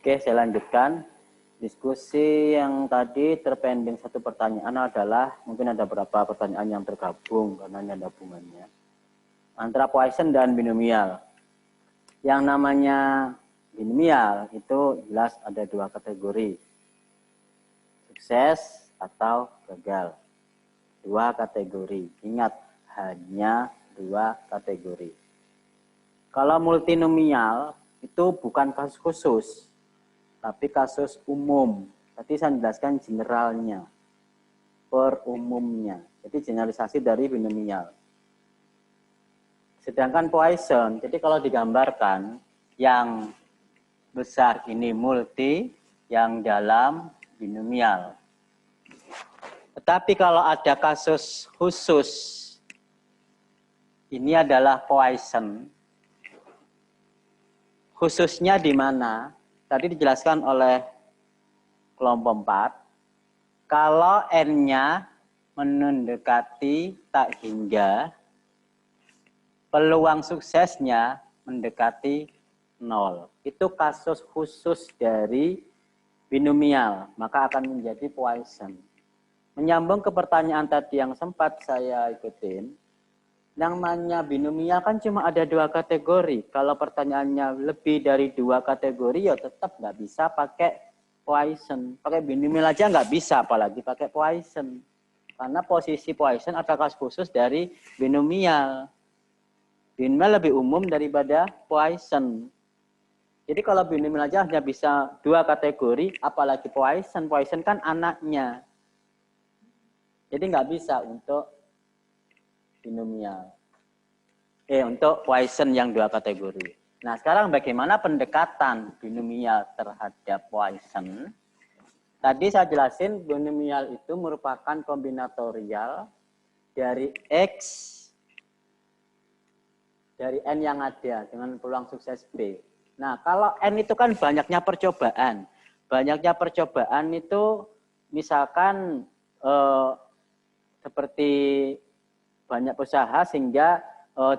Oke, saya lanjutkan. Diskusi yang tadi terpending satu pertanyaan adalah, mungkin ada beberapa pertanyaan yang tergabung karena ini ada hubungannya. Antara Poisson dan binomial. Yang namanya binomial itu jelas ada dua kategori. Sukses atau gagal. Dua kategori. Ingat, hanya dua kategori. Kalau multinomial itu bukan kasus khusus, tapi kasus umum. Tadi saya jelaskan generalnya, per umumnya. Jadi generalisasi dari binomial. Sedangkan Poisson, jadi kalau digambarkan, yang besar ini multi, yang dalam binomial. Tetapi kalau ada kasus khusus, ini adalah Poisson. Khususnya di mana? Tadi dijelaskan oleh kelompok 4. Kalau N-nya mendekati tak hingga, peluang suksesnya mendekati 0. Itu kasus khusus dari binomial, maka akan menjadi Poisson. Menyambung ke pertanyaan tadi yang sempat saya ikutin, yang namanya binomial kan cuma ada dua kategori. Kalau pertanyaannya lebih dari dua kategori, ya tetap nggak bisa pakai Poisson. Pakai binomial aja nggak bisa, apalagi pakai Poisson. Karena posisi Poisson adalah kasus khusus dari binomial. Binomial lebih umum daripada Poisson. Jadi kalau binomial aja hanya bisa dua kategori, apalagi Poisson. Poisson kan anaknya. Jadi nggak bisa untuk binomial. Untuk Poisson yang dua kategori. Nah, sekarang bagaimana pendekatan binomial terhadap Poisson? Tadi saya jelasin binomial itu merupakan kombinatorial dari X dari N yang ada dengan peluang sukses B. Nah, kalau N itu kan banyaknya percobaan. Banyaknya percobaan itu misalkan seperti banyak usaha sehingga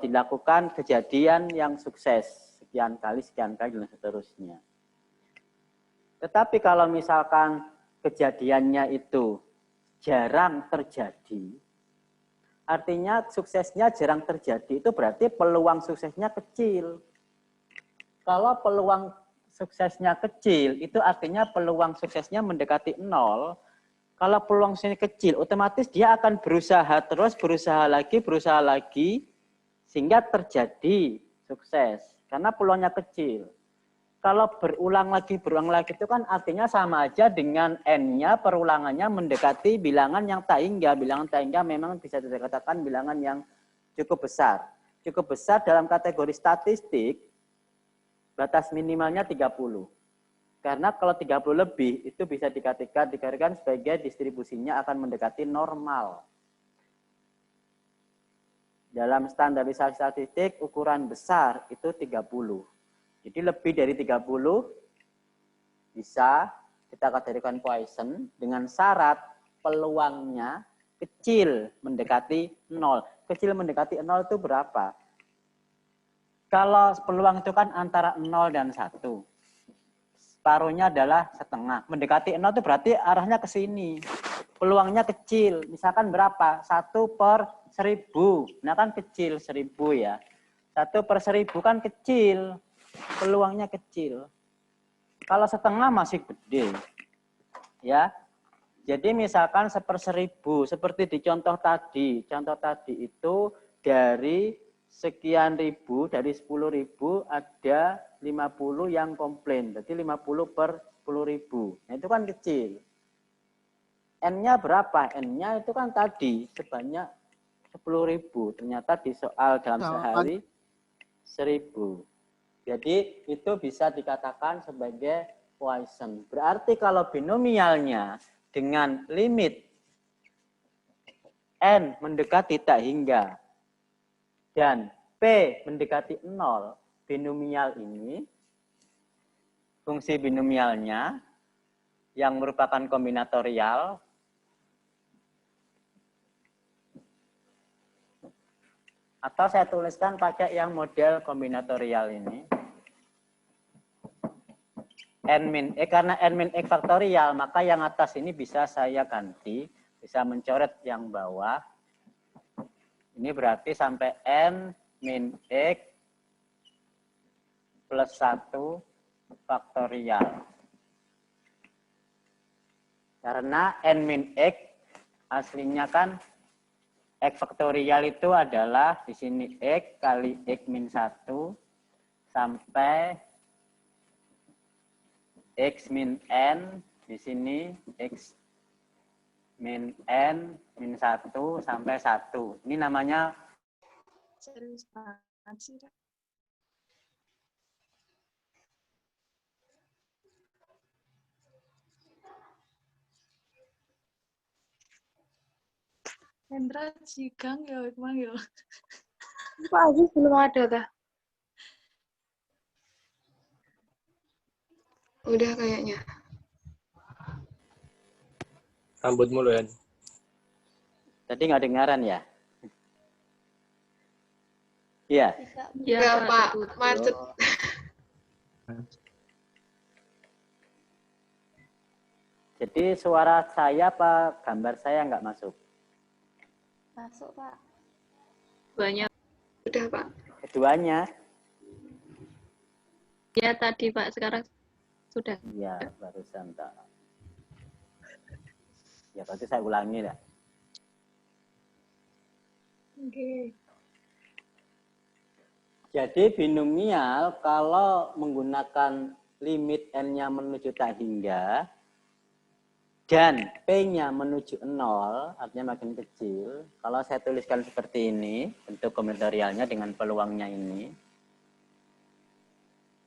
dilakukan kejadian yang sukses sekian kali dan seterusnya. Tetapi kalau misalkan kejadiannya itu jarang terjadi, artinya suksesnya jarang terjadi, itu berarti peluang suksesnya kecil. Kalau peluang suksesnya kecil, itu artinya peluang suksesnya mendekati 0. Kalau peluang suksesnya kecil, otomatis dia akan berusaha terus, berusaha lagi, sehingga terjadi sukses. Karena peluangnya kecil. Kalau berulang lagi itu kan artinya sama aja dengan N-nya perulangannya mendekati bilangan yang tak hingga. Bilangan tak hingga memang bisa dikatakan bilangan yang cukup besar. Cukup besar dalam kategori statistik, batas minimalnya 30. Karena kalau 30 lebih, itu bisa dikatakan sebagai distribusinya akan mendekati normal. Dalam standarisasi statistik, ukuran besar itu 30. Jadi lebih dari 30 bisa kita kategorikan Poisson dengan syarat peluangnya kecil mendekati 0. Kecil mendekati 0 itu berapa? Kalau peluang itu kan antara 0 dan 1. Separuhnya adalah setengah. Mendekati 0 itu berarti arahnya ke sini. Peluangnya kecil. Misalkan berapa? 1/1000. Nah kan kecil 1000 ya. 1/1000 kan kecil. Peluangnya kecil. Kalau setengah masih gede. Ya. Jadi misalkan 1/1000. Seperti di contoh tadi. Contoh tadi itu dari sekian ribu, dari 10.000 ada 50 yang komplain. Berarti 50/10.000. Nah, itu kan kecil. N-nya berapa? N-nya itu kan tadi sebanyak 10.000. Ternyata di soal dalam sehari 1.000. Jadi itu bisa dikatakan sebagai Poisson. Berarti kalau binomialnya dengan limit N mendekati tak hingga dan P mendekati 0, binomial ini, fungsi binomialnya yang merupakan kombinatorial, atau saya tuliskan pakai yang model kombinatorial ini. N-X, karena N-X faktorial, maka yang atas ini bisa saya ganti, bisa mencoret yang bawah. Ini berarti sampai N-X plus 1 faktorial. Karena N-X aslinya kan X faktorial itu adalah di sini X kali X-1 sampai X-N, di sini X-N-1 sampai 1. Ini namanya Serius banget sih, Kak. Hendra Jigang ya, Ikmang ya. Pak Aziz belum ada dah. Udah kayaknya. Rambut mulu ya. tadi nggak dengaran ya? Iya. Ya, Pak. Macet. Jadi suara saya apa gambar saya nggak masuk? Masuk, Pak. Banyak. Udah, Pak. Keduanya? Ya tadi Pak, sekarang sudah. Iya, barusan tak. Ya berarti saya ulangi ya. Oke. Jadi binomial kalau menggunakan limit n-nya menuju tak hingga dan p-nya menuju 0, artinya makin kecil. Kalau saya tuliskan seperti ini, bentuk komentorialnya dengan peluangnya ini.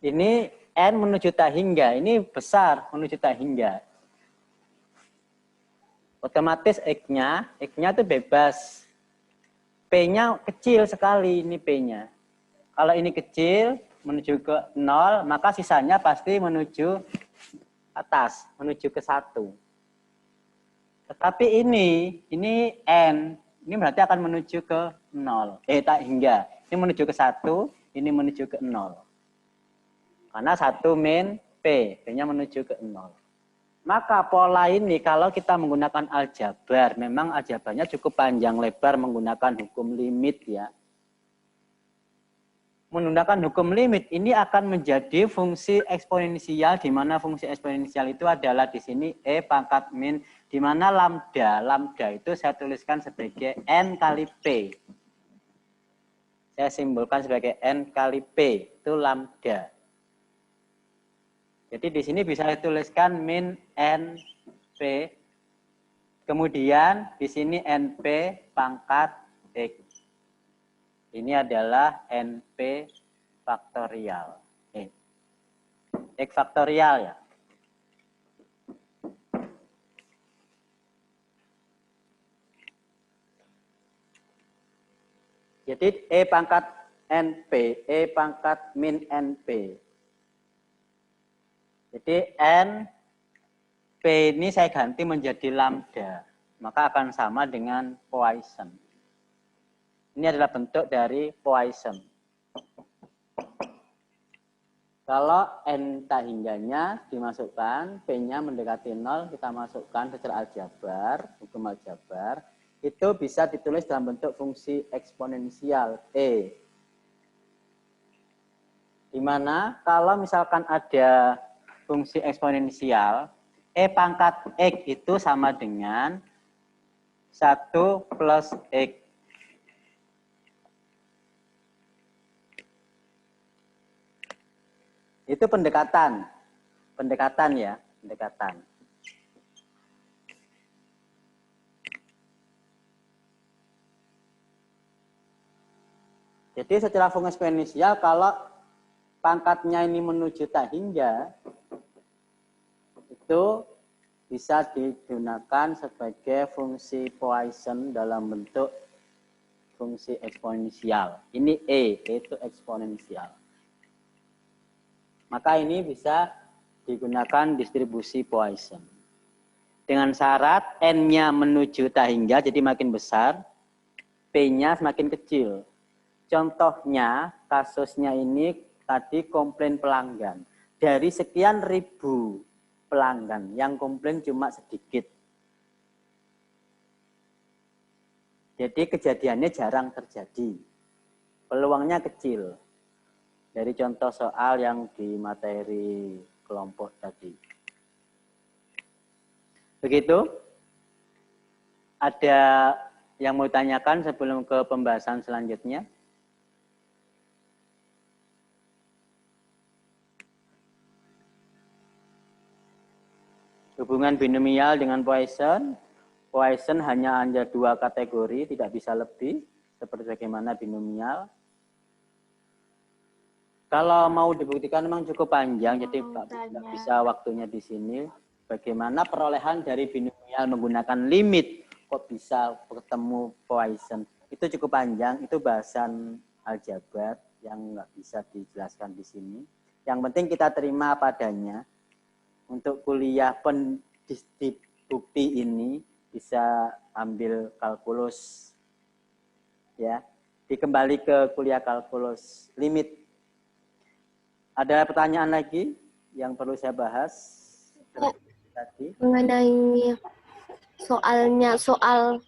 Ini n menuju tak hingga, ini besar menuju tak hingga. Otomatis x-nya itu bebas. P-nya kecil sekali, ini P-nya. Kalau ini kecil, menuju ke 0, maka sisanya pasti menuju atas, menuju ke 1. Tetapi ini N, ini berarti akan menuju ke 0. Tak hingga. Ini menuju ke 1, ini menuju ke 0. Karena 1 min P, P-nya menuju ke 0. Maka pola ini kalau kita menggunakan aljabar, memang aljabarnya cukup panjang lebar menggunakan hukum limit ya. Menggunakan hukum limit ini akan menjadi fungsi eksponensial, di mana fungsi eksponensial itu adalah di sini E pangkat min, di mana lambda itu saya tuliskan sebagai N kali P. Saya simbolkan sebagai N kali P, itu lambda. Jadi di sini bisa dituliskan min NP, kemudian di sini NP pangkat X. Ini adalah NP faktorial. X faktorial ya. Jadi E pangkat NP, E pangkat min NP. Jadi N, P ini saya ganti menjadi lambda. Maka akan sama dengan Poisson. Ini adalah bentuk dari Poisson. Kalau N tak hingganya dimasukkan, P-nya mendekati 0, kita masukkan secara aljabar, hukum aljabar, itu bisa ditulis dalam bentuk fungsi eksponensial E. Di mana kalau misalkan ada fungsi eksponensial, E pangkat X itu sama dengan 1 plus X. Itu pendekatan ya, pendekatan. Jadi secara fungsi eksponensial kalau pangkatnya ini menuju tak hingga, itu bisa digunakan sebagai fungsi Poisson dalam bentuk fungsi eksponensial. Ini E itu eksponensial. Maka ini bisa digunakan distribusi Poisson. Dengan syarat N-nya menuju tak hingga, jadi makin besar, P-nya semakin kecil. Contohnya, kasusnya ini tadi komplain pelanggan. dari sekian ribu pelanggan yang komplain cuma sedikit. Jadi kejadiannya jarang terjadi. Peluangnya kecil. Dari contoh soal yang di materi kelompok tadi. Begitu? Ada yang mau tanyakan sebelum ke pembahasan selanjutnya? Hubungan binomial dengan Poisson. Poisson hanya ada 2 kategori, tidak bisa lebih, seperti bagaimana binomial. Kalau mau dibuktikan memang cukup panjang, jadi tidak bisa waktunya di sini. Bagaimana perolehan dari binomial menggunakan limit, kok bisa ketemu Poisson. Itu cukup panjang, itu bahasan aljabar yang nggak bisa dijelaskan di sini. Yang penting kita terima padanya. Untuk kuliah bukti ini bisa ambil kalkulus. Ya, dikembali ke kuliah kalkulus limit. Ada pertanyaan lagi yang perlu saya bahas? Tadi. Mengenai soal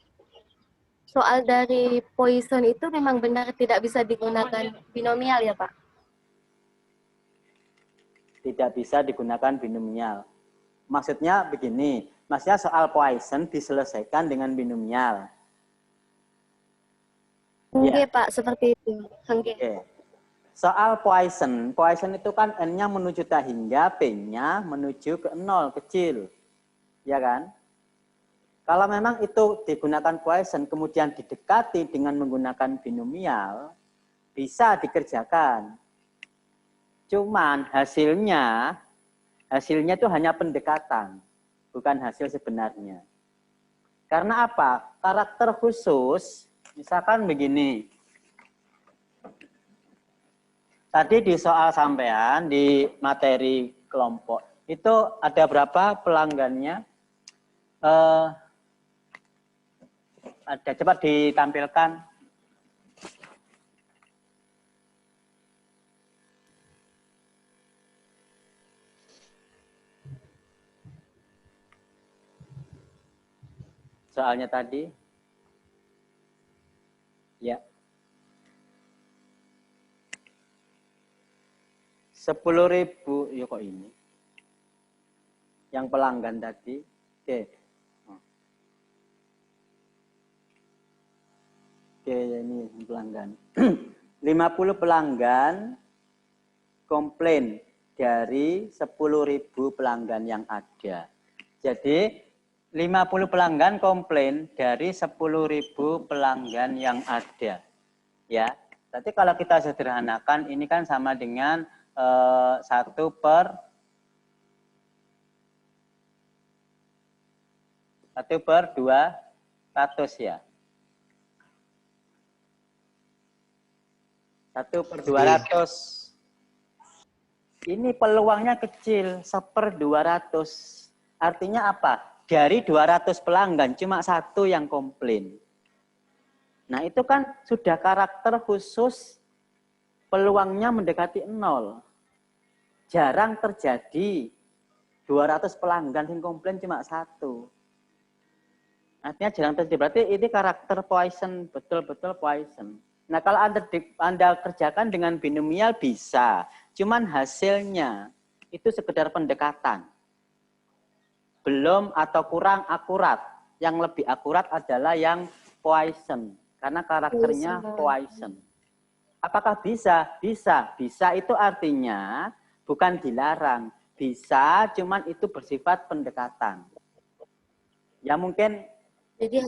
dari Poisson itu memang benar tidak bisa digunakan binomial ya Pak? Tidak bisa digunakan binomial. Maksudnya begini, maksudnya soal Poisson diselesaikan dengan binomial. Oke, Pak, seperti itu. Oke. Soal Poisson itu kan N-nya menuju tak hingga, P-nya menuju ke 0, kecil. Ya kan? Kalau memang itu digunakan Poisson, kemudian didekati dengan menggunakan binomial, bisa dikerjakan. Cuman hasilnya itu hanya pendekatan, bukan hasil sebenarnya. Karena apa? Karakter khusus, misalkan begini. Tadi di soal sampean, di materi kelompok, itu ada berapa pelanggannya? Ada, coba ditampilkan. Soalnya tadi. Ya. 10.000, ya kok ini. Yang pelanggan tadi. Oke. Oke, ini pelanggan. 50 pelanggan komplain dari 10.000 pelanggan yang ada. Jadi 50 pelanggan komplain dari 10.000 pelanggan yang ada. Ya, tapi kalau kita sederhanakan ini kan sama dengan 1 per 200 ya. 1 per 200. Ini peluangnya kecil, 1/200. Artinya apa? Dari 200 pelanggan, cuma 1 yang komplain. Nah, itu kan sudah karakter khusus, peluangnya mendekati 0. Jarang terjadi 200 pelanggan yang komplain cuma 1. Artinya jarang terjadi, berarti ini karakter Poisson, betul-betul Poisson. Nah, kalau Anda kerjakan dengan binomial bisa, cuman hasilnya itu sekedar pendekatan. Belum atau kurang akurat. Yang lebih akurat adalah yang Poisson, karena karakternya Poisson. Apakah bisa? Bisa. Bisa itu artinya bukan dilarang. Bisa, cuman itu bersifat pendekatan. Ya mungkin Jadi